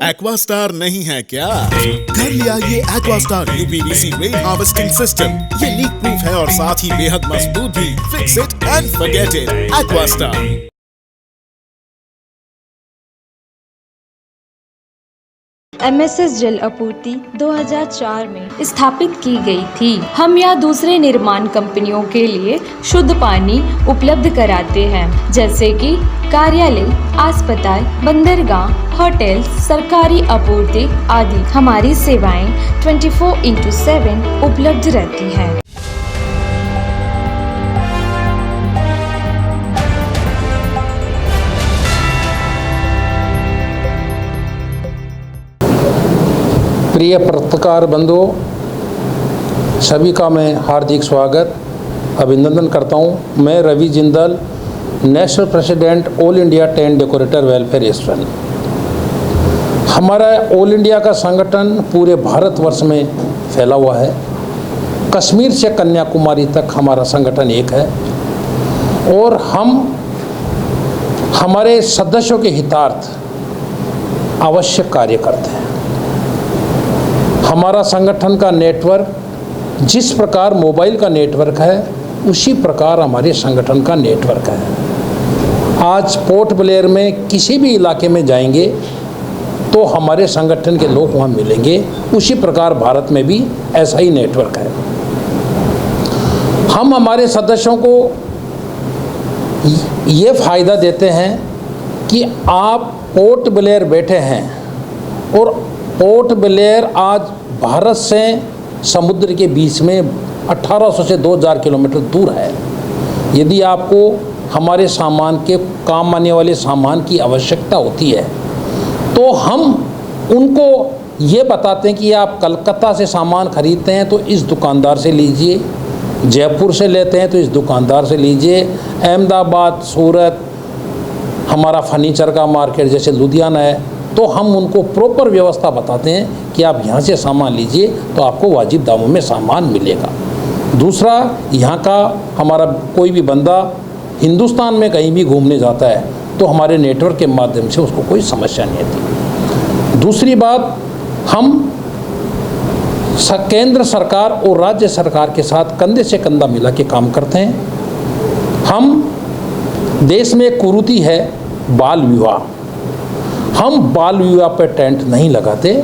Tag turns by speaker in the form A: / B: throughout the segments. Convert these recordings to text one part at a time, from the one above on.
A: Aquastar नहीं है क्या? घर ले आइए Aquastar UPVC rain harvesting system. ये लीक प्रूफ है और साथ ही बेहद मजबूत भी। Fix it and forget it. Aquastar.
B: MSS जल आपूर्ति 2004 में स्थापित की गई थी। हम या दूसरे निर्माण कंपनियों के लिए शुद्ध पानी उपलब्ध कराते हैं, जैसे कि कार्यालय, अस्पताल, बंदरगाह, होटल, सरकारी आपूर्ति आदि। हमारी सेवाएं 24/7 उपलब्ध रहती हैं।
C: प्रिय पत्रकार बंधुओं, सभी का मैं हार्दिक स्वागत अभिनंदन करता हूं। मैं Ravi Jindal, national president all India tent decorator welfare association. हमारा ऑल इंडिया का संगठन पूरे भारतवर्ष में फैला हुआ है। कश्मीर से कन्याकुमारी तक हमारा संगठन एक है और हम हमारे सदस्यों के हितार्थ अवश्य कार्य करते हैं। हमारा संगठन का नेटवर्क जिस प्रकार मोबाइल का नेटवर्क है, उसी प्रकार हमारे संगठन का नेटवर्क है। आज पोर्ट ब्लेयर में किसी भी इलाके में जाएंगे तो हमारे संगठन के लोग वहाँ मिलेंगे। उसी प्रकार भारत में भी ऐसा ही नेटवर्क है। हम हमारे सदस्यों को ये फ़ायदा देते हैं कि आप पोर्ट ब्लेयर बैठे हैं और पोर्ट ब्लेयर आज भारत से समुद्र के बीच में 1800 से 2000 किलोमीटर दूर है। यदि आपको हमारे सामान के काम आने वाले सामान की आवश्यकता होती है तो हम उनको ये बताते हैं कि आप कलकत्ता से सामान खरीदते हैं तो इस दुकानदार से लीजिए, जयपुर से लेते हैं तो इस दुकानदार से लीजिए, अहमदाबाद, सूरत, हमारा फर्नीचर का मार्केट जैसे लुधियाना है, तो हम उनको प्रॉपर व्यवस्था बताते हैं कि आप यहाँ से सामान लीजिए तो आपको वाजिब दामों में सामान मिलेगा। दूसरा, यहाँ का हमारा कोई भी बंदा हिंदुस्तान में कहीं भी घूमने जाता है तो हमारे नेटवर्क के माध्यम से उसको कोई समस्या नहीं आती। दूसरी बात, हम केंद्र सरकार और राज्य सरकार के साथ कंधे से कंधा मिला के काम करते हैं। हम देश में एक कुरीति है बाल विवाह। हम बाल विवाह पर टेंट नहीं लगाते।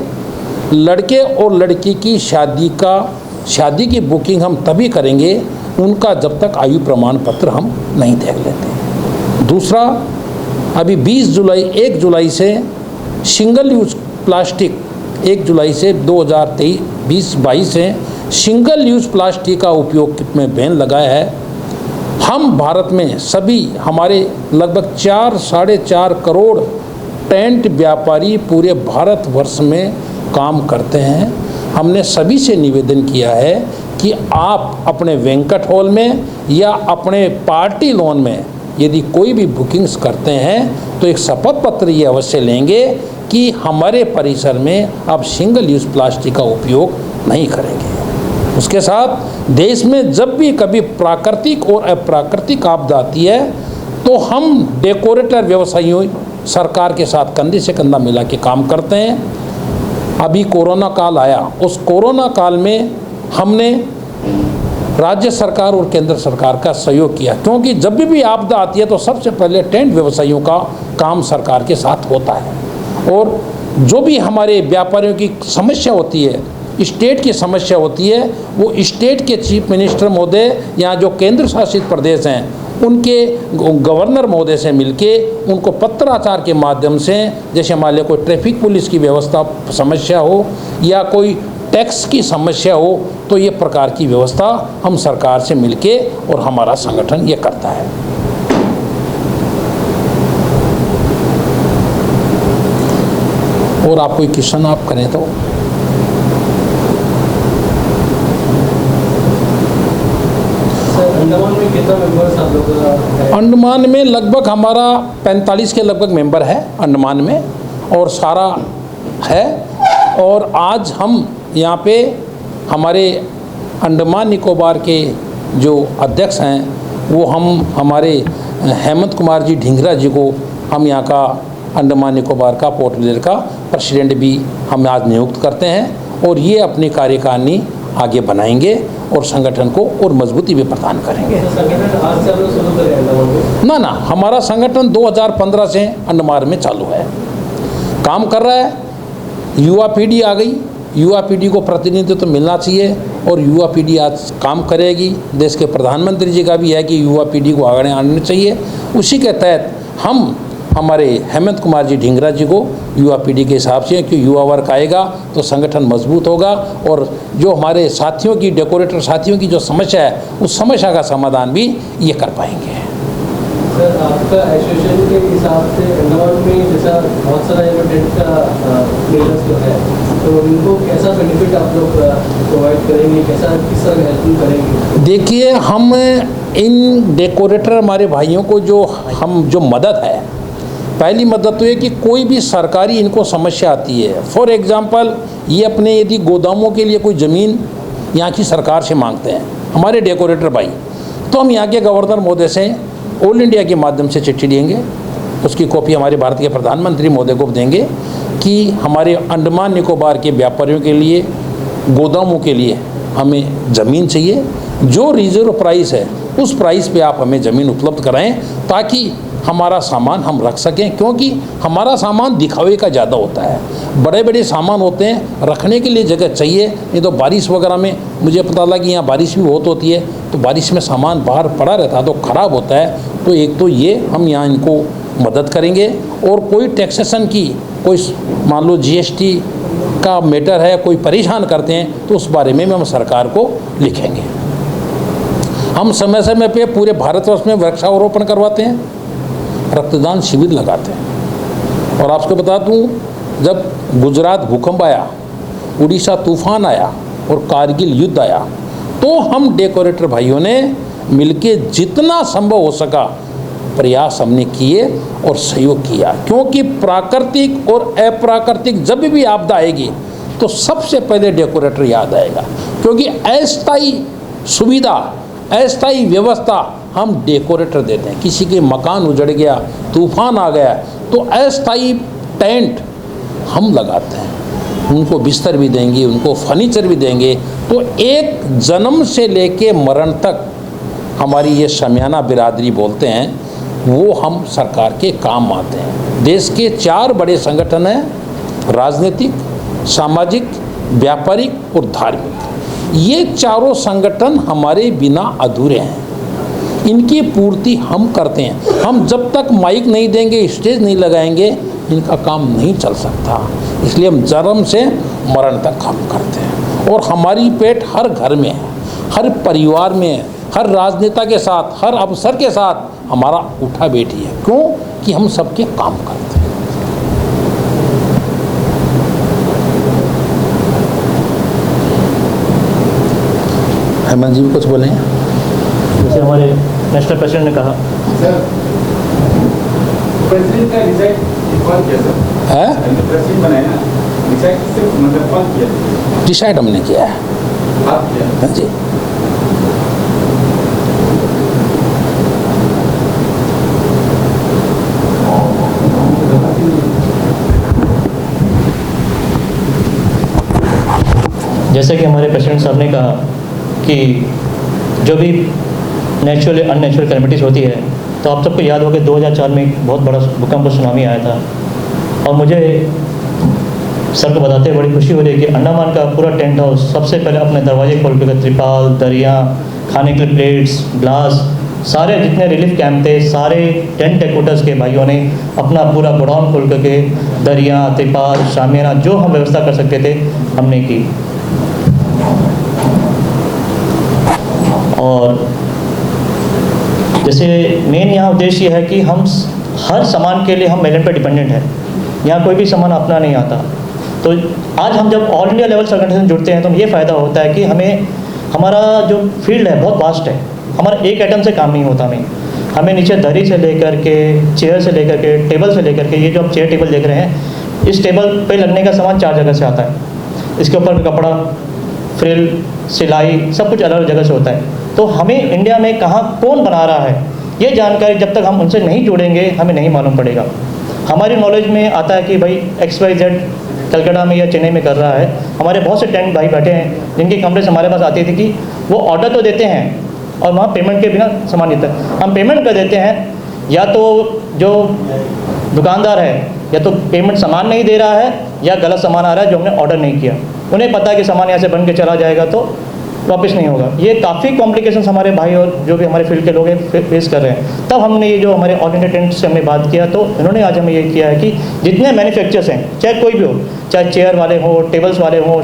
C: लड़के और लड़की की शादी की बुकिंग हम तभी करेंगे उनका जब तक आयु प्रमाण पत्र हम नहीं देख लेते। दूसरा, अभी 1 जुलाई से सिंगल यूज प्लास्टिक 1 जुलाई से 2023-22 से सिंगल यूज प्लास्टिक का उपयोग में बैन लगाया है। हम भारत में सभी हमारे लगभग 4-4.5 करोड़ टेंट व्यापारी पूरे भारतवर्ष में काम करते हैं। हमने सभी से निवेदन किया है कि आप अपने बैंक्वेट हॉल में या अपने पार्टी लॉन में यदि कोई भी बुकिंग्स करते हैं तो एक शपथ पत्र ये अवश्य लेंगे कि हमारे परिसर में आप सिंगल यूज प्लास्टिक का उपयोग नहीं करेंगे। उसके साथ देश में जब भी कभी प्राकृतिक और अप्राकृतिक आपदा आती है तो हम डेकोरेटर व्यवसायियों सरकार के साथ कंधे से कंधा मिला के काम करते हैं। अभी कोरोना काल आया, उस कोरोना काल में हमने राज्य सरकार और केंद्र सरकार का सहयोग किया, क्योंकि जब भी आपदा आती है तो सबसे पहले टेंट व्यवसायियों का काम सरकार के साथ होता है। और जो भी हमारे व्यापारियों की समस्या होती है, स्टेट की समस्या होती है, वो स्टेट के चीफ मिनिस्टर महोदय या जो केंद्र शासित प्रदेश हैं उनके गवर्नर महोदय से मिलके उनको पत्राचार के माध्यम से, जैसे मान लिया कोई ट्रैफिक पुलिस की व्यवस्था समस्या हो या कोई टैक्स की समस्या हो, तो ये प्रकार की व्यवस्था हम सरकार से मिलके और हमारा संगठन ये करता है। और आप कोई क्वेश्चन आप करें तो।
D: अंडमान में कितना मेंबर्स आप लोगों का है?
C: अंडमान में लगभग हमारा 45 के लगभग मेंबर है अंडमान में, और सारा है। और आज हम यहाँ पे हमारे अंडमान निकोबार के जो अध्यक्ष हैं वो हम हमारे हेमंत कुमार जी ढींगरा जी को हम यहाँ का अंडमान निकोबार का पोर्ट ब्लेयर का प्रेसिडेंट भी हम आज नियुक्त करते हैं और ये अपनी कार्यकारिणी आगे बनाएंगे और संगठन को और मजबूती भी प्रदान करेंगे।
D: संगठन आज से आप लोग शुरू करें अंडमान में?
C: ना हमारा संगठन 2015 से अंडमान में चालू है, काम कर रहा है। युवा पीढ़ी आ गई, युवा पीढ़ी को प्रतिनिधित्व तो मिलना चाहिए और युवा पीढ़ी आज काम करेगी। देश के प्रधानमंत्री जी का भी है कि युवा पीढ़ी को आगे आना चाहिए। उसी के तहत हम हमारे हेमंत कुमार जी ढींगरा जी को युवा पीढ़ी के हिसाब से, कि युवा वर्ग आएगा तो संगठन मजबूत होगा और जो हमारे साथियों की, डेकोरेटर साथियों की जो समस्या है, उस समस्या का समाधान भी ये कर पाएंगे।
D: सर, आपका एसोसिएशन के हिसाब से अंडमान में जैसा बहुत सारा टेंट का प्लेयर्स जो है, तो उनको कैसा बेनिफिट आप लोग प्रोवाइड करेंगे, कैसा किस तरह हेल्प करेंगे?
C: देखिए, हम इन डेकोरेटर हमारे भाइयों को जो मदद है, पहली मदद तो ये कि कोई भी सरकारी इनको समस्या आती है, फॉर एग्जांपल ये अपने यदि गोदामों के लिए कोई ज़मीन यहाँ की सरकार से मांगते हैं हमारे डेकोरेटर भाई, तो हम यहाँ के गवर्नर महोदय से ऑल इंडिया के माध्यम से चिट्ठी देंगे, उसकी कॉपी हमारे भारत के प्रधानमंत्री महोदय को देंगे कि हमारे अंडमान निकोबार के व्यापारियों के लिए, गोदामों के लिए हमें ज़मीन चाहिए, जो रिजर्व प्राइस है उस प्राइस पे आप हमें ज़मीन उपलब्ध कराएं ताकि हमारा सामान हम रख सकें, क्योंकि हमारा सामान दिखावे का ज़्यादा होता है। बड़े बड़े सामान होते हैं, रखने के लिए जगह चाहिए, नहीं तो बारिश वगैरह में मुझे पता लगा कि यहाँ बारिश भी बहुत होती है, तो बारिश में सामान बाहर पड़ा रहता है तो ख़राब होता है। तो एक तो ये हम यहाँ इनको मदद करेंगे और कोई टैक्सेशन की, कोई मान लो GST का मैटर है, कोई परेशान करते हैं तो उस बारे में हम सरकार को लिखेंगे। हम समय समय पे पूरे भारतवर्ष में वृक्षारोपण करवाते हैं, रक्तदान शिविर लगाते हैं। और आपको बता दूं, जब गुजरात भूकंप आया, उड़ीसा तूफान आया और कारगिल युद्ध आया, तो हम डेकोरेटर भाइयों ने मिलके जितना संभव हो सका प्रयास हमने किए और सहयोग किया, क्योंकि प्राकृतिक और अप्राकृतिक जब भी आपदा आएगी तो सबसे पहले डेकोरेटर याद आएगा, क्योंकि अस्थायी सुविधा, अस्थायी व्यवस्था हम डेकोरेटर देते हैं। किसी के मकान उजड़ गया, तूफान आ गया, तो अस्थायी टेंट हम लगाते हैं, उनको बिस्तर भी देंगे, उनको फर्नीचर भी देंगे। तो एक जन्म से लेके मरण तक हमारी ये शमियाना बिरादरी बोलते हैं, वो हम सरकार के काम आते हैं। देश के 4 बड़े संगठन हैं, राजनीतिक, सामाजिक, व्यापारिक और धार्मिक। ये चारों संगठन हमारे बिना अधूरे हैं, इनकी पूर्ति हम करते हैं। हम जब तक माइक नहीं देंगे, स्टेज नहीं लगाएंगे, इनका काम नहीं चल सकता। इसलिए हम जन्म से मरण तक हम करते हैं और हमारी पेट हर घर में है, हर परिवार में है, हर राजनेता के साथ, हर अफसर के साथ हमारा उठा बैठी है। क्यों? कि हम सबके काम करते हैं। हेमंत जी कुछ बोलें?
E: जैसे हमारे नेशनल प्रेसिडेंट ने कहा,
F: सर, प्रेसिडेंट का डिसाइड कौन किया सर?
C: है
F: प्रेसिडेंट बनाया ना, डिसाइड सिर्फ मतलब कौन किया?
C: डिसाइड हमने किया है।
F: आप किया?
C: हाँ जी।
E: जैसे कि हमारे प्रेसिडेंट साहब ने कहा कि जो भी नेचुरल अननेचुरल कैलेमिटीज़ होती है, तो आप सबको याद होगा 2004 में एक बहुत बड़ा भूकंप और सुनामी आया था। और मुझे सर को बताते हुए बड़ी खुशी हो रही है कि अंडमान का पूरा टेंट हाउस सबसे पहले अपने दरवाजे खोल के त्रिपाल, दरिया, खाने के लिए प्लेट्स, ग्लास, सारे जितने रिलीफ कैंप थे, सारे टेंट डेकोरेटर्स के भाइयों ने अपना पूरा गोडाउन खोल करके दरिया, त्रिपाल, शामियाना जो हम व्यवस्था कर सकते थे हमने की। और जैसे मेन यहाँ उद्देश्य है कि हम हर सामान के लिए हम मेलन पे डिपेंडेंट है, यहाँ कोई भी सामान अपना नहीं आता। तो आज हम जब ऑल इंडिया लेवल संगठन जुड़ते हैं तो ये फ़ायदा होता है कि हमें हमारा जो फील्ड है बहुत वास्ट है, हमारा एक आइटम से काम नहीं होता। हमें नीचे दरी से लेकर के, चेयर से लेकर के, टेबल से लेकर के, ये जो आप चेयर टेबल देख रहे हैं, इस टेबल पे लगने का सामान 4 जगह से आता है। इसके ऊपर कपड़ा, फ्रिल, सिलाई, सब कुछ अलग अलग जगह से होता है। तो हमें इंडिया में कहाँ कौन बना रहा है ये जानकारी जब तक हम उनसे नहीं जुड़ेंगे हमें नहीं मालूम पड़ेगा। हमारी नॉलेज में आता है कि भाई XYZ कलकत्ता में या चेन्नई में कर रहा है। हमारे बहुत से टेंट भाई बैठे हैं जिनकी कंप्लेंट्स हमारे पास आती थी कि वो ऑर्डर तो देते हैं और वहाँ पेमेंट के बिना सामान नहीं देता। हम पेमेंट कर देते हैं, या तो जो दुकानदार है या तो पेमेंट सामान नहीं दे रहा है या गलत सामान आ रहा है जो हमने ऑर्डर नहीं किया। उन्हें पता है कि सामान यहाँ से बन के चला जाएगा तो वापस नहीं होगा। ये काफ़ी कॉम्प्लिकेशंस हमारे भाई और जो भी हमारे फील्ड के लोग हैं फेस कर रहे हैं। तब हमने ये जो हमारे ऑल इंडिया टेंट से हमने बात किया तो इन्होंने आज हमें ये किया है कि जितने मैन्युफैक्चर्स हैं, चाहे कोई भी हो, चाहे चेयर वाले हो, टेबल्स वाले हो,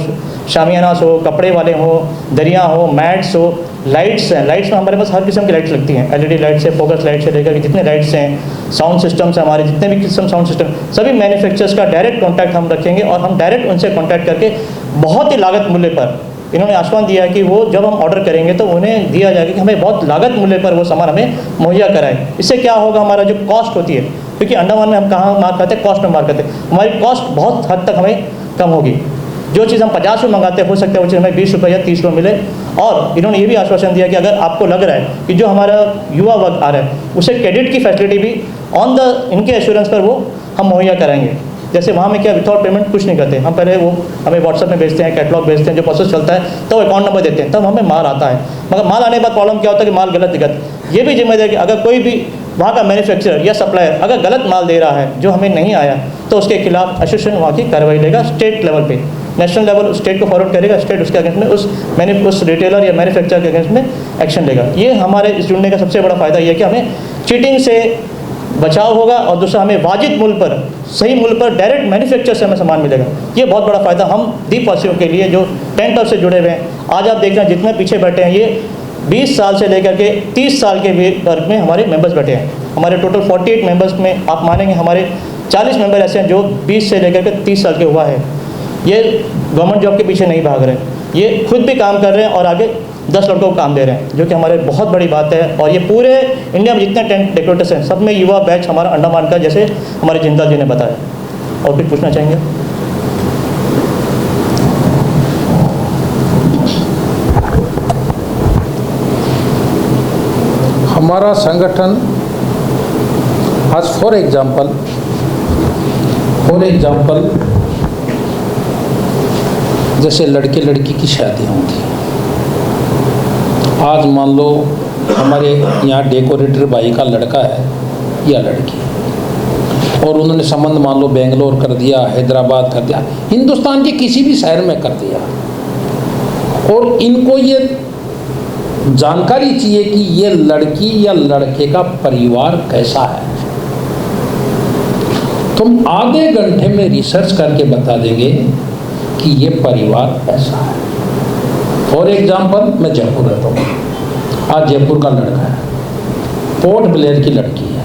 E: शामियानास हो, कपड़े वाले हो, दरिया हो, मैट्स हो, लाइट्स हैं। लाइट्स में हमारे पास हर किस्म की लाइट्स लगती हैं, LED लाइट से फोकस लाइट से लेकर जितने लाइट्स हैं, साउंड सिस्टम्स हैं हमारे, जितने भी किस्म साउंड सिस्टम, सभी मैन्युफैक्चरर्स का डायरेक्ट कॉन्टैक्ट हम रखेंगे और हम डायरेक्ट उनसे कॉन्टैक्ट करके बहुत ही लागत मूल्य पर, इन्होंने आश्वासन दिया है कि वो जब हम ऑर्डर करेंगे तो उन्हें दिया जाएगा कि हमें बहुत लागत मूल्य पर वो सामान हमें मुहैया कराए। इससे क्या होगा, हमारा जो कॉस्ट होती है, क्योंकि अंडमान में हम कहाँ मार करते हैं, कॉस्ट में मार करते हैं, हमारी कॉस्ट बहुत हद तक हमें कम होगी। जो चीज़ हम 50 में मंगाते हैं हो सकता है वो चीज़ हमें 20 रुपये या 30 रुपये मिले। और इन्होंने ये भी आश्वासन दिया कि अगर आपको लग रहा है कि जो हमारा युवा वर्ग आ रहा है उसे क्रेडिट की फैसिलिटी भी ऑन द इनके एश्योरेंस पर वो हम मुहैया कराएंगे। जैसे वहाँ में क्या विदाउट पेमेंट कुछ नहीं करते, हम पहले वो हमें व्हाट्सएप में भेजते हैं, कैटलॉग भेजते हैं, जो प्रोसेस चलता है तो अकाउंट नंबर देते हैं, तब हमें माल आता है। मगर माल आने के बाद प्रॉब्लम क्या होता है कि माल गलत दिखत। ये भी जिम्मेदारी कि अगर कोई भी वहाँ का मैन्युफैक्चरर या सप्लायर अगर गलत माल दे रहा है जो हमें नहीं आया तो उसके खिलाफ एसोसिएशन वहाँ की कार्रवाई लेगा स्टेट लेवल पे। नेशनल लेवल स्टेट को फॉरवर्ड करेगा, स्टेट उसके अगेंस्ट में उस रिटेलर या मैन्युफैक्चरर के अगेंस्ट में एक्शन लेगा। ये हमारे इस जुड़ने का सबसे बड़ा फ़ायदा ये है कि हमें चीटिंग से बचाव होगा और दूसरा हमें वाजिब मूल्य पर, सही मूल्य पर डायरेक्ट मैन्युफैक्चर से हमें सामान मिलेगा। ये बहुत बड़ा फ़ायदा हम दीपवासियों के लिए जो टेंट हाउस से जुड़े हुए हैं। आज आप देख रहे हैं जितने पीछे बैठे हैं ये 20 साल से लेकर के 30 साल के वर्ग में हमारे मेंबर्स बैठे हैं। हमारे टोटल 48 मेंबर्स में आप मानेंगे हमारे 40 मेंबर ऐसे हैं जो 20 से लेकर के 30 साल के हुआ है। ये गवर्नमेंट जॉब के पीछे नहीं भाग रहे हैं, ये खुद भी काम कर रहे हैं और आगे 10 लड़कों को काम दे रहे हैं, जो कि हमारे बहुत बड़ी बात है। और ये पूरे इंडिया में जितने टेंट डेकोरेटर्स हैं सब में युवा बैच हमारा अंडमान का, जैसे हमारे जिंदाल जी ने बताया। और कुछ पूछना चाहेंगे?
C: हमारा संगठन आज फॉर एग्जाम्पल जैसे लड़के लड़की की शादियाँ होती हैं। आज मान लो हमारे यहाँ डेकोरेटर भाई का लड़का है या लड़की, और उन्होंने संबंध मान लो बेंगलोर कर दिया, हैदराबाद कर दिया, हिंदुस्तान के किसी भी शहर में कर दिया, और इनको ये जानकारी चाहिए कि ये लड़की या लड़के का परिवार कैसा है। तुम आधे घंटे में रिसर्च करके बता देंगे कि ये परिवार ऐसा है। फॉर एग्जाम्पल मैं जयपुर रहता हूँ, आज जयपुर का लड़का है, पोर्ट ब्लेयर की लड़की है।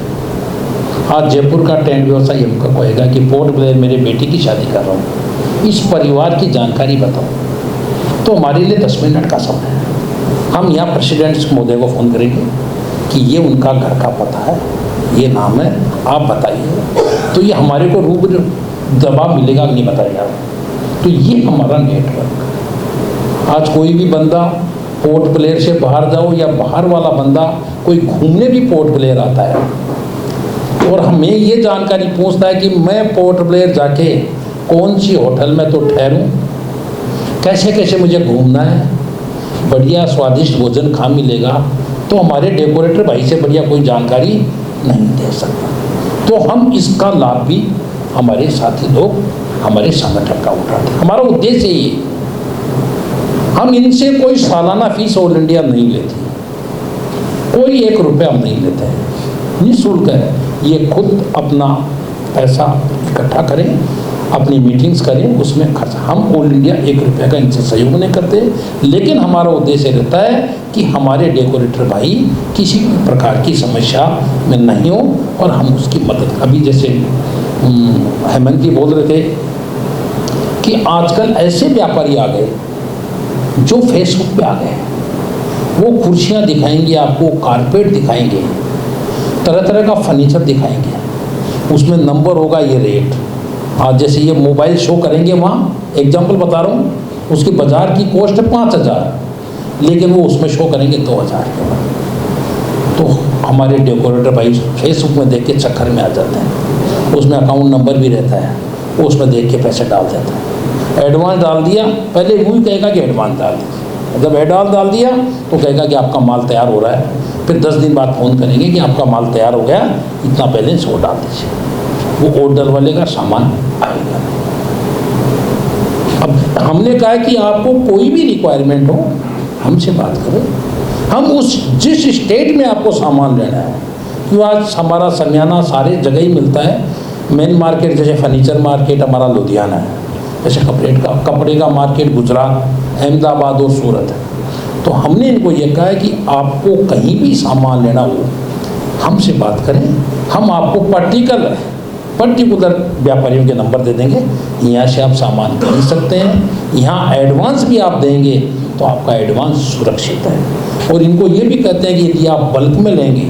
C: आज जयपुर का टेंट व्यवसायी हमको कहेगा कि पोर्ट ब्लेयर मेरे बेटी की शादी कर रहा हूँ, इस परिवार की जानकारी बताओ, तो हमारे लिए 10 मिनट का समय है। हम यहाँ प्रेसिडेंट महोदय को फ़ोन करेंगे कि ये उनका घर का पता है, ये नाम है, आप बताइए, तो ये हमारे को रूप दबाव मिलेगा नहीं बताएगा। तो ये हमारा नेटवर्क। आज कोई भी बंदा पोर्ट ब्लेयर से बाहर जाओ या बाहर वाला बंदा कोई घूमने भी पोर्ट ब्लेयर आता है और हमें ये जानकारी पूछता है कि मैं पोर्ट ब्लेयर जाके कौन सी होटल में तो ठहरूं, कैसे कैसे मुझे घूमना है, बढ़िया स्वादिष्ट भोजन खा मिलेगा, तो हमारे डेकोरेटर भाई से बढ़िया कोई जानकारी नहीं दे सकता। तो हम इसका लाभ भी हमारे साथी लोग हमारे संगठन का उठाते हैं। हमारा उद्देश्य ये, हम इनसे कोई सालाना फीस ऑल इंडिया नहीं लेते, कोई 1 रुपया हम नहीं लेते हैं, निःशुल्क है। ये खुद अपना पैसा इकट्ठा करें, अपनी मीटिंग्स करें, उसमें खर्च, हम ऑल इंडिया 1 रुपये का इनसे सहयोग नहीं करते। लेकिन हमारा उद्देश्य रहता है कि हमारे डेकोरेटर भाई किसी भी प्रकार की समस्या में नहीं हो और हम उसकी मदद। अभी जैसे हेमंत जी बोल रहे थे कि आजकल ऐसे व्यापारी आ गए जो फेसबुक पे आ गए, वो कुर्सियाँ दिखाएंगे आपको, कारपेट दिखाएंगे, तरह तरह का फर्नीचर दिखाएंगे, उसमें नंबर होगा, ये रेट। आज जैसे ये मोबाइल शो करेंगे, वहाँ एग्जांपल बता रहा हूँ, उसकी बाज़ार की कॉस्ट है 5000, लेकिन वो उसमें शो करेंगे 2000 के बाद। तो हमारे डेकोरेटर भाई फेसबुक में देख के चक्कर में आ जाते हैं, उसमें अकाउंट नंबर भी रहता है, वो उसमें देख के पैसे डाल देता है। एडवांस डाल दिया, पहले यूँ कहेगा कि एडवांस डाल दीजिए, जब एडवांस डाल दिया तो कहेगा कि आपका माल तैयार हो रहा है, फिर 10 दिन बाद फ़ोन करेंगे कि आपका माल तैयार हो गया, इतना बैलेंस वो डाल दीजिए, वो ऑर्डर वाले का सामान आएगा। अब हमने कहा कि आपको कोई भी रिक्वायरमेंट हो हमसे बात करो, हम उस जिस स्टेट में आपको सामान लेना है, क्यों आज हमारा समियाना सारे जगह ही मिलता है। मेन मार्केट जैसे फर्नीचर मार्केट हमारा लुधियाना है, जैसे कपड़े का मार्केट गुजरात, अहमदाबाद और सूरत है। तो हमने इनको ये कहा है कि आपको कहीं भी सामान लेना हो हमसे बात करें, हम आपको पर्टिकुलर व्यापारियों के नंबर दे देंगे, यहाँ से आप सामान खरीद सकते हैं, यहाँ एडवांस भी आप देंगे तो आपका एडवांस सुरक्षित है। और इनको ये भी कहते हैं कि यदि आप बल्क में लेंगे,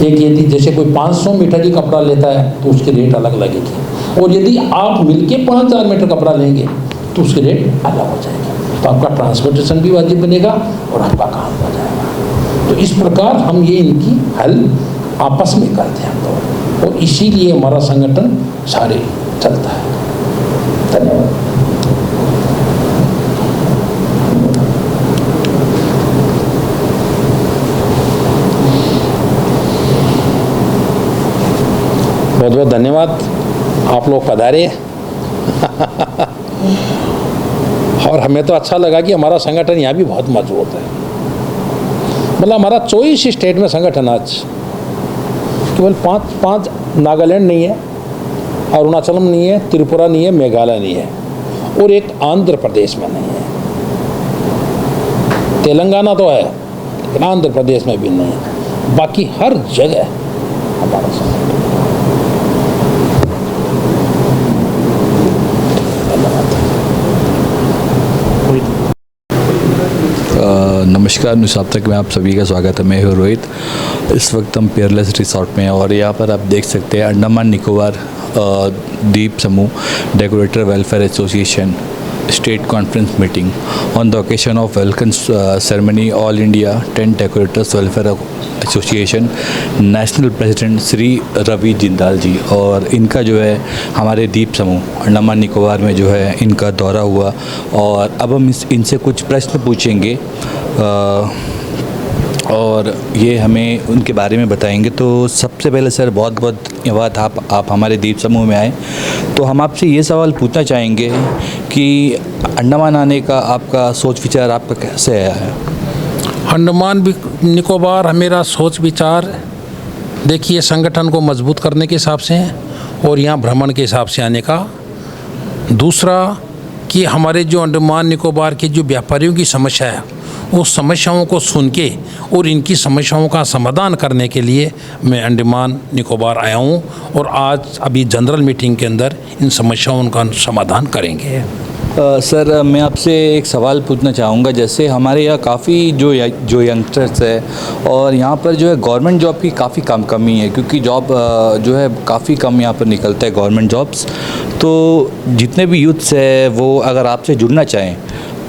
C: एक यदि जैसे कोई 500 मीटर की कपड़ा लेता है तो उसकी रेट अलग लगेगी, और यदि आप मिलके 5000 मीटर कपड़ा लेंगे तो उसकी रेट अलग हो जाएगी, तो आपका ट्रांसपोर्टेशन भी वाजिब बनेगा और आपका काम हो जाएगा। तो इस प्रकार हम ये इनकी हल आपस में करते हैं हम लोग, और इसीलिए हमारा संगठन सारे चलता है। धन्यवाद। बहुत बहुत धन्यवाद, आप लोग पधारे। और हमें तो अच्छा लगा कि हमारा संगठन यहाँ भी बहुत मजबूत है। मतलब हमारा 24 स्टेट में संगठन आज, केवल पाँच नागालैंड नहीं है, अरुणाचलम नहीं है, त्रिपुरा नहीं है, मेघालय नहीं है, और एक आंध्र प्रदेश में नहीं है। तेलंगाना तो है लेकिन आंध्र प्रदेश में भी नहीं है, बाकी हर जगह हमारा संगठन।
G: नमस्कार, निशाब तक में आप सभी का स्वागत है। मैं हूँ रोहित। इस वक्त हम पेयरलेस रिसोर्ट में हैं और यहाँ पर आप देख सकते हैं अंडमान निकोबार द्वीप समूह decorator welfare association state conference meeting on the occasion of welcome ceremony all India tent decorators welfare association national president Shri Ravi Jindal ji, और इनका जो है हमारे द्वीप समूह अंडमान निकोबार में जो है इनका दौरा हुआ, और अब हम इनसे कुछ प्रश्न पूछेंगे और ये हमें उनके बारे में बताएंगे। तो सबसे पहले सर बहुत बहुत धन्यवाद, आप हमारे द्वीप समूह में आए। तो हम आपसे ये सवाल पूछना चाहेंगे कि अंडमान आने का आपका सोच विचार आपका कैसे आया है?
C: अंडमान निकोबार मेरा सोच विचार देखिए संगठन को मजबूत करने के हिसाब से है, और यहाँ भ्रमण के हिसाब से आने का। दूसरा कि हमारे जो अंडमान निकोबार के जो व्यापारियों की समस्या है, उस समस्याओं को सुन के और इनकी समस्याओं का समाधान करने के लिए मैं अंडमान निकोबार आया हूँ, और आज अभी जनरल मीटिंग के अंदर इन समस्याओं का समाधान करेंगे।
G: सर मैं आपसे एक सवाल पूछना चाहूँगा। जैसे हमारे यहाँ काफ़ी जो यंगस्टर्स है, और यहाँ पर जो है गवर्नमेंट जॉब की काफ़ी कमी है, क्योंकि जॉब जो है काफ़ी कम यहाँ पर निकलता है गवर्नमेंट जॉब्स। तो जितने भी यूथ्स है वो अगर आपसे जुड़ना चाहें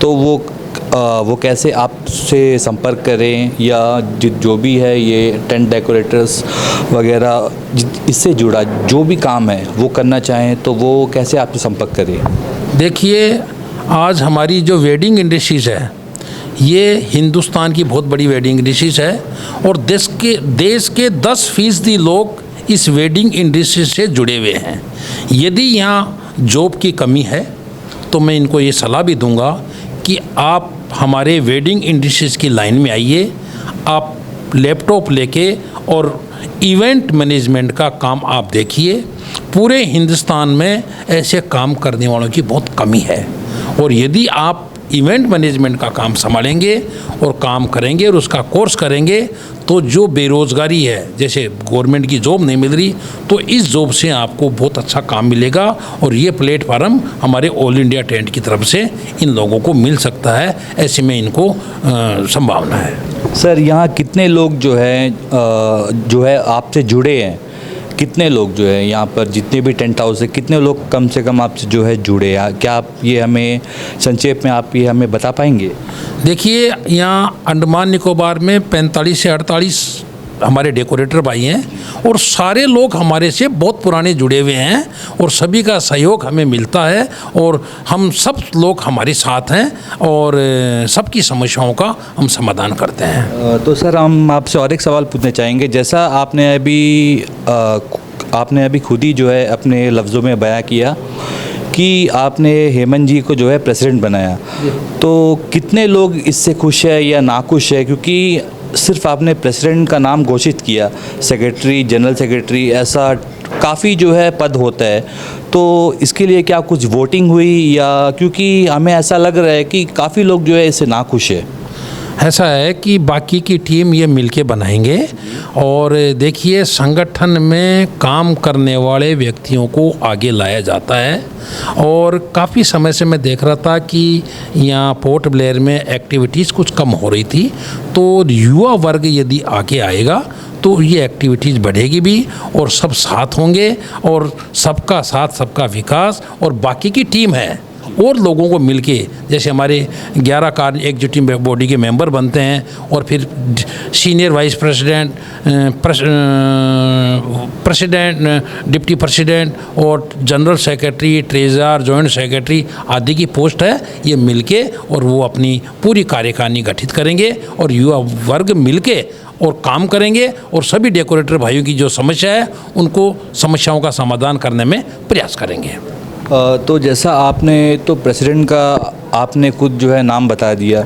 G: तो वो कैसे आपसे संपर्क करें, या जो भी है ये टेंट डेकोरेटर्स वगैरह इससे जुड़ा जो भी काम है वो करना चाहें तो वो कैसे आपसे संपर्क करें? देखिए
C: आज हमारी जो वेडिंग इंडस्ट्रीज़ है ये हिंदुस्तान की बहुत बड़ी वेडिंग इंडस्ट्रीज़ है, और देश के 10% लोग इस वेडिंग इंडस्ट्री से जुड़े हुए हैं। यदि यहाँ जॉब की कमी है तो मैं इनको ये सलाह भी दूंगा कि आप हमारे वेडिंग इंडस्ट्रीज़ की लाइन में आइए, आप लैपटॉप लेके और इवेंट मैनेजमेंट का काम आप देखिए। पूरे हिंदुस्तान में ऐसे काम करने वालों की बहुत कमी है, और यदि आप इवेंट मैनेजमेंट का काम संभालेंगे और काम करेंगे और उसका कोर्स करेंगे तो जो बेरोज़गारी है, जैसे गवर्नमेंट की जॉब नहीं मिल रही, तो इस जॉब से आपको बहुत अच्छा काम मिलेगा, और ये प्लेटफार्म हमारे ऑल इंडिया टेंट की तरफ से इन लोगों को मिल सकता है, ऐसे में इनको संभावना है।
G: सर यहाँ कितने लोग जो है आपसे जुड़े हैं, कितने लोग जो है यहाँ पर जितने भी टेंट हाउस है कितने लोग कम से कम आपसे जो है जुड़े, क्या आप ये हमें संक्षेप में आप ये हमें बता पाएंगे?
C: देखिए, यहाँ अंडमान निकोबार में 45 से 48 हमारे डेकोरेटर भाई हैं और सारे लोग हमारे से बहुत पुराने जुड़े हुए हैं और सभी का सहयोग हमें मिलता है और हम सब लोग हमारे साथ हैं और सबकी समस्याओं का हम समाधान करते हैं।
G: तो सर हम आपसे और एक सवाल पूछना चाहेंगे, जैसा आपने अभी खुद ही जो है अपने लफ्ज़ों में बयां किया कि आपने हेमंत जी को जो है प्रेसिडेंट बनाया, तो कितने लोग इससे खुश है या नाखुश है? क्योंकि सिर्फ आपने प्रेसिडेंट का नाम घोषित किया, सेक्रेटरी, जनरल सेक्रेटरी, ऐसा काफ़ी जो है पद होता है, तो इसके लिए क्या कुछ वोटिंग हुई या? क्योंकि हमें ऐसा लग रहा है कि काफ़ी लोग जो है इससे नाखुश है।
C: ऐसा है कि बाकी की टीम ये मिलके बनाएंगे और देखिए, संगठन में काम करने वाले व्यक्तियों को आगे लाया जाता है और काफ़ी समय से मैं देख रहा था कि यहाँ पोर्ट ब्लेयर में एक्टिविटीज़ कुछ कम हो रही थी, तो युवा वर्ग यदि आगे आएगा तो ये एक्टिविटीज़ बढ़ेगी भी और सब साथ होंगे और सबका साथ सबका विकास। और बाकी की टीम है और लोगों को मिलके, जैसे हमारे 11 कार्य एग्जीक्यूटिव बॉडी के मेंबर बनते हैं और फिर senior vice president, president, deputy president और general secretary, treasurer, joint secretary आदि की पोस्ट है, ये मिलके और वो अपनी पूरी कार्यकारिणी गठित करेंगे और युवा वर्ग मिलके और काम करेंगे और सभी डेकोरेटर भाइयों की जो समस्या है उनको समस्याओं का समाधान करने में प्रयास करेंगे।
G: तो जैसा आपने तो प्रेसिडेंट का आपने खुद जो है नाम बता दिया,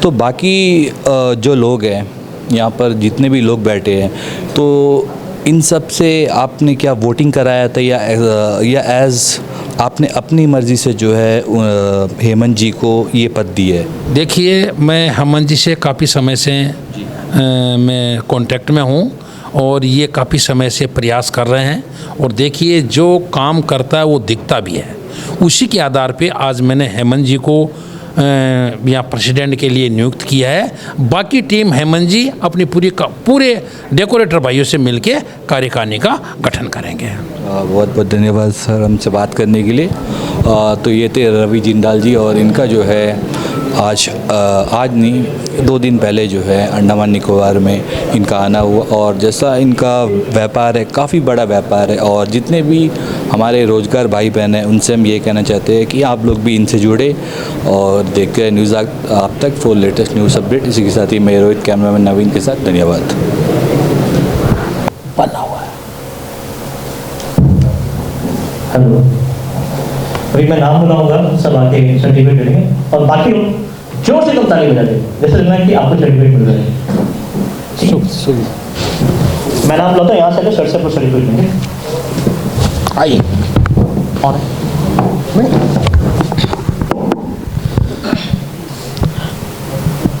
G: तो बाकी जो लोग हैं यहाँ पर जितने भी लोग बैठे हैं, तो इन सब से आपने क्या वोटिंग कराया था या एज आपने अपनी मर्ज़ी से जो है हेमंत जी को ये पद दी है?
C: देखिए, मैं हेमंत जी से काफ़ी समय से मैं कांटेक्ट में हूँ और ये काफ़ी समय से प्रयास कर रहे हैं और देखिए, जो काम करता है वो दिखता भी है। उसी के आधार पे आज मैंने हेमंत जी को यहाँ प्रेसिडेंट के लिए नियुक्त किया है। बाकी टीम हेमंत जी अपनी पूरे डेकोरेटर भाइयों से मिलके कार्यकारिणी का गठन करेंगे।
G: बहुत बहुत धन्यवाद सर हमसे बात करने के लिए। तो ये थे रवि जिंदाल जी और इनका जो है आज नहीं 2 दिन पहले जो है अंडमान निकोबार में इनका आना हुआ और जैसा इनका व्यापार है, काफ़ी बड़ा व्यापार है और जितने भी हमारे रोज़गार भाई बहन हैं उनसे हम ये कहना चाहते हैं कि आप लोग भी इनसे जुड़े और देखते हैं न्यूज़ आप तक फॉर लेटेस्ट न्यूज़ अपडेट। इसी के साथ ही मैं रोहित, कैमरामैन नवीन के साथ, धन्यवाद।
C: बना हुआ है।
E: हेलो, अभी मैं नाम बुलाऊंगा, सब आके सर्टिफिकेट लेंगे और बाकी लोग जोर से तुम ताली बजा देंगे, जैसे लगना है कि आपको सर्टिफिकेट मिल रहा है। मैं नाम बुलाता हूँ, यहाँ से सर से आपको सर्टिफिकेट लेंगे।
C: आइए।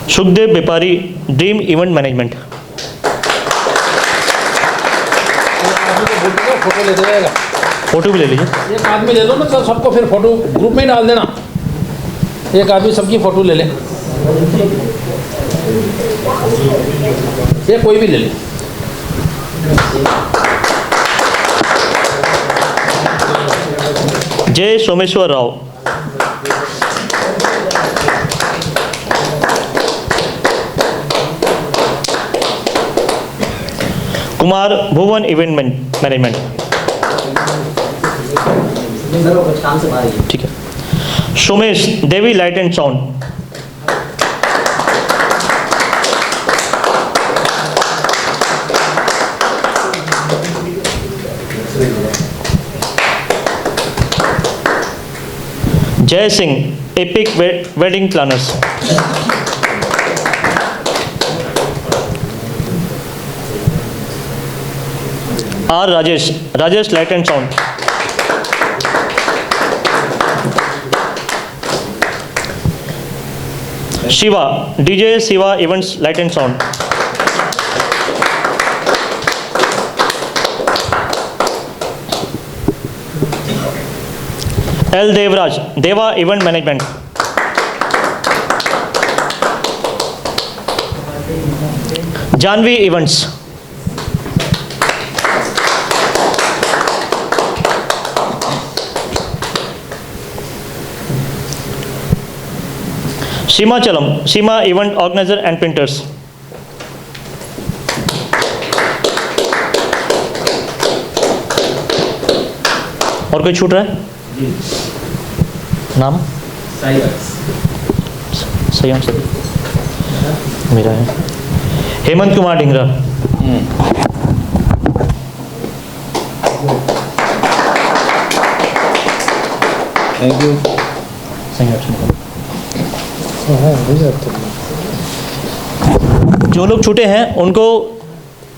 E: सुखदेव व्यापारी, ड्रीम इवेंट मैनेजमेंट।
C: फोटो ले जाएगा,
E: फोटो भी ले लीजिए।
C: एक आदमी ले लो ना सर, सबको फिर फोटो ग्रुप में डाल देना। एक आदमी सबकी फोटो ले ले, ये कोई भी ले ले।
E: जय सोमेश्वर राव। Kumar Bhuvan event management. ठीक है। Somesh Devi light and sound. Jai Singh epic wedding planners. R Rajesh light and sound. Shiva DJ Shiva events light and sound. L Devraj Deva event management. Janvi events. Simachalam, Seema event organiser and printers. और कोई छूट रहा है? नाम? सही सर मेरा है हेमंत कुमार ढिंगरा।
G: Thank you.
E: सही ऑप्शन। जो लोग छूटे हैं उनको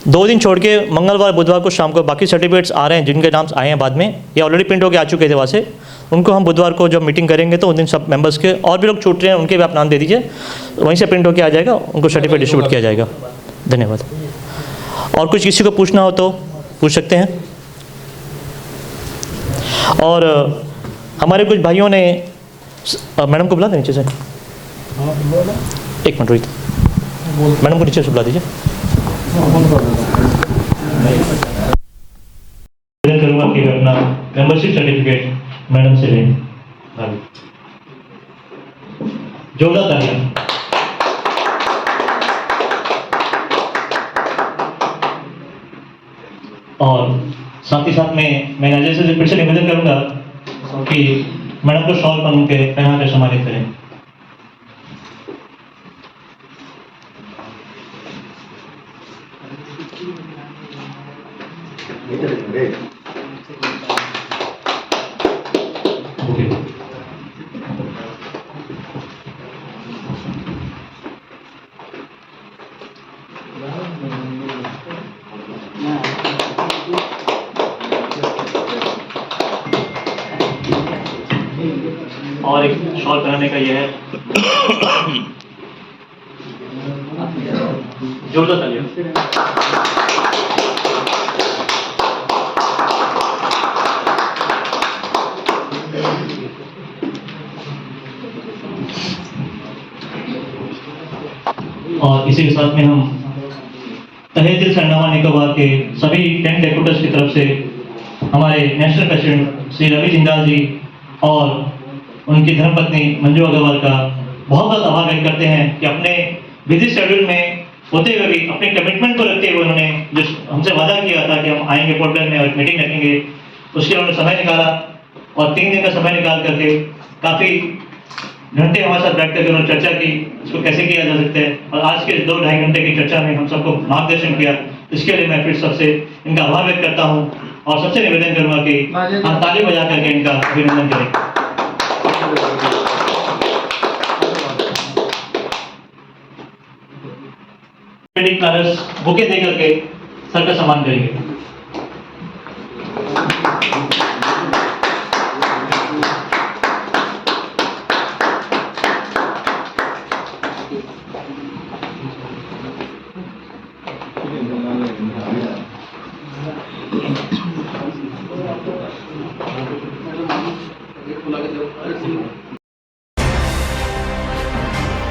E: 2 दिन छोड़ के मंगलवार बुधवार को शाम को बाकी सर्टिफिकेट्स आ रहे हैं जिनके नाम आए हैं बाद में या ऑलरेडी प्रिंट होकर आ चुके थे वहाँ से, उनको हम बुधवार को जब मीटिंग करेंगे तो उन दिन सब मेंबर्स के और भी लोग छूट रहे हैं उनके भी आप नाम दे दीजिए, वहीं से प्रिंट होकर आ जाएगा, उनको सर्टिफिकेट डिस्ट्रीब्यूट किया जाएगा। धन्यवाद। और कुछ किसी को पूछना हो तो पूछ सकते हैं। और हमारे कुछ भाइयों ने मैडम को बुला दें नीचे से, एक मिनट रोहित, मैडम को नीचे से बुला दीजिए। करूँगा कि अपना मेंबरशिप सर्टिफिकेट मैडम से लें। जोरदार तालियां। और साथ ही साथ में मैनेजर से फिर से निवेदन करूंगा कि मैडम को शॉल पहना कर सम्मानित करें। और एक शॉल पहनाने का यह है, जोरदार तालियां। और इसी के साथ में हम तहे दिल से अंडमान निकोबार के सभी 10 डेकोरेटर्स की तरफ से हमारे नेशनल प्रेसिडेंट श्री रवि जिंदाल जी और उनकी धर्मपत्नी मंजू अग्रवाल का बहुत बहुत आभार व्यक्त करते हैं कि अपने बिजी शेड्यूल में होते हुए भी अपने कमिटमेंट को रखते हुए उन्होंने जो हमसे वादा किया था कि हम आएंगे पोर्टल में और मीटिंग रखेंगे, उसके लिए उन्होंने समय निकाला और 3 दिन का समय निकाल करके काफ़ी घंटे हमारे साथ बैठ करके उन्होंने चर्चा की इसको कैसे किया जा सकता है, और आज के 2-2.5 घंटे की चर्चा में हम सबको मार्गदर्शन किया। इसके लिए मैं फिर सबसे इनका आभार व्यक्त करता हूँ और सबसे निवेदन करूँगा कि हम ताली बजा करके इनका अभिनंदन करें। बुके दे करके सर का सम्मान करेंगे।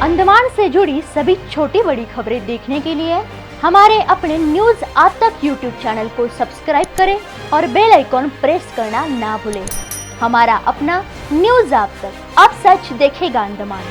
H: अंडमान से जुड़ी सभी छोटी बड़ी खबरें देखने के लिए हमारे अपने न्यूज आज तक यूट्यूब चैनल को सब्सक्राइब करें और बेल आइकॉन प्रेस करना ना भूलें। हमारा अपना न्यूज आज तक, अब सच देखेगा अंडमान।